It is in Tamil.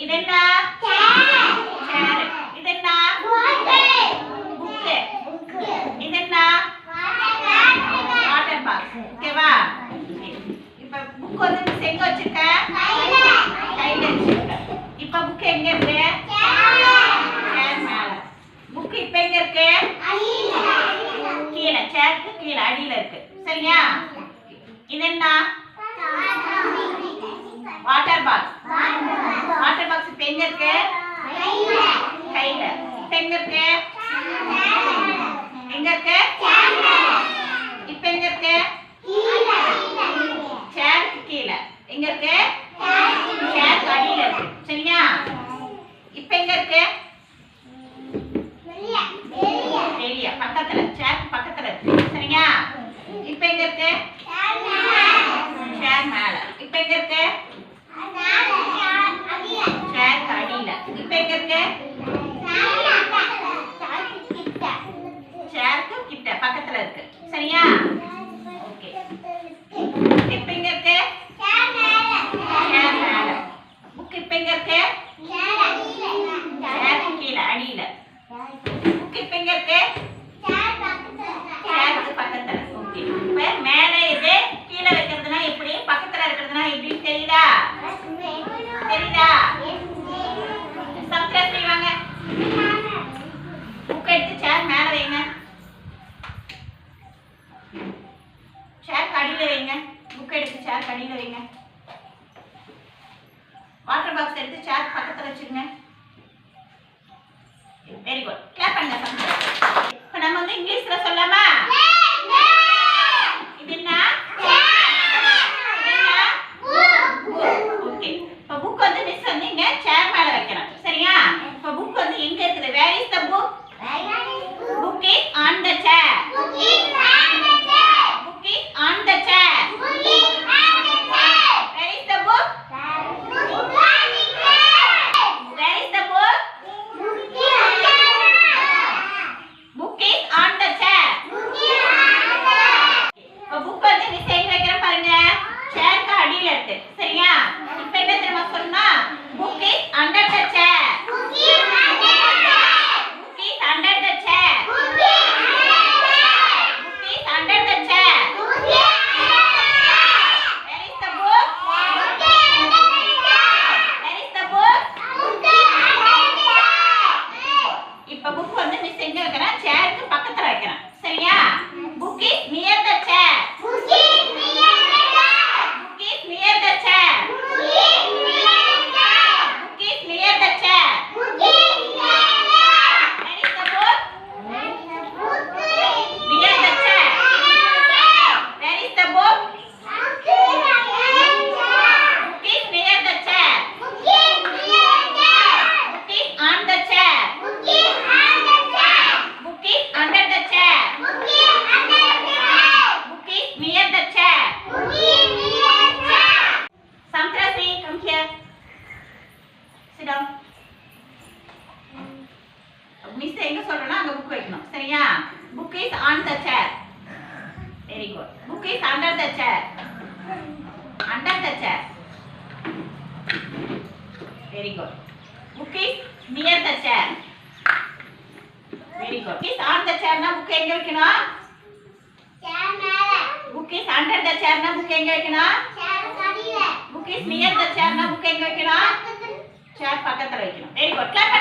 இது என்ன சேர். இது என்ன புக். இது என்ன வாட்டர் பாக்ஸ். ஓகேவா? இப்ப புக் வந்து மிஸ் எங்க வச்சிருக்க? கையில வச்சிருக்க. இப்ப புக் எங்க இருக்கு? சேர் மேல. புக் இப்ப எங்க இருக்கு? கீழே. சேருக்கு கீழே அடியில இருக்கு. சரியா? இது என்ன? Water box. வாட்டர் பாக்ஸ் இப்ப எங்க இருக்கு? கையில. இப்ப எங்க இருக்கு? எங்க இருக்கு? இப்ப எங்க இருக்கு? சேருக்கு கீழே. எங்க இருக்கு? சேருக்கு அடியில இருக்கு. சரியா? இப்ப எங்க இருக்கு? வெளிய பக்கத்துல. சேருக்கு பக்கத்துல இருக்கு. சரியா? இப்ப எங்க இருக்கு? சேர் மேல. இப்ப எங்க இருக்கு? சேருக்கு அடியில. இப்ப எங்க இருக்கு? சேருக்கு கிட்ட பக்கத்துல இருக்கு. சரியா? ஓகே. இப்ப எங்க இருக்கு? சேர் மேல. புக் இப்ப எங்க இருக்கு? சேருக்கு கீழே அடியில. புக் இப்ப எங்க இருக்கு? சேருக்கு பக்கத்துல. ஓகே. இப்ப மேல இது கீழே வைக்கிறதுனா எப்படி, பக்கத்துல இருக்கிறதுனா எப்படி தெரியுதா? தெரியுதா? சப்ஸ்கிரைப் செய்வாங்க. புக் எடுத்து சேர் மேல வைங்க. சேர் அடியில வைங்க. புக் எடுத்து சேர் அடியில வைங்க. வாட்டர் பாக்ஸ் எடுத்து சேர் பக்கத்துல வச்சிருங்க. Very good. கிளாப் பண்ணுங்க சப்ஸ்கிரைப். இப்ப நம்ம வந்து இங்கிலீஷ்ல சொல்லலாமா? இது என்ன? ஓகே. இப்ப புக் வந்து மிஸ் வந்து இங்க சேர் மேல வைக்கணும். சரியா? இப்ப புக் வந்து எங்க இருக்குது? Where is the book? Book is on the chair. Book is on the chair. Where is the book? Where is the book? Book is on the chair. இப்ப புக் வந்து மிஸ் எங்க வைக்கிறேன் பாருங்க. சேருக்கு அடியில இருக்கு. சரியா? இப்ப என்ன தெரியுமா சொல்லணும்? Book is under the chair. Book is under the chair. Book is under the chair. Book is under the chair. Where is the book? Where is the book? இப்ப புக் வந்து மிஸ் எங்க வைக்கிறேன்? சேருக்கு பக்கத்துல வைக்கிறேன். சரியா? Book is near the chair. Book is near the chair. Book is near the chair. Book is near the chair. Where is the book? Near the chair. Where is the book? Book is near the chair. Book is on the chair. Book is under the chair. Book is near the chair. Samtrasi, come here. Sit down. Miss எங்க சொல்றேன்னா அங்க புக் வைக்கணும். சரியா? Book is on the chair. Very good. Book is under the chair. Under the chair. Very good. Book is near the chair. Very good. Book is on the chair na book எங்க வைக்கணும்? சேர் மேல. Book is under the chair na book எங்க வைக்கணும்? சேர் அடியில. Book is near the chair na book எங்க வைக்கணும்? சேர் பக்கத்துல வைக்கணும். Very good. Clap.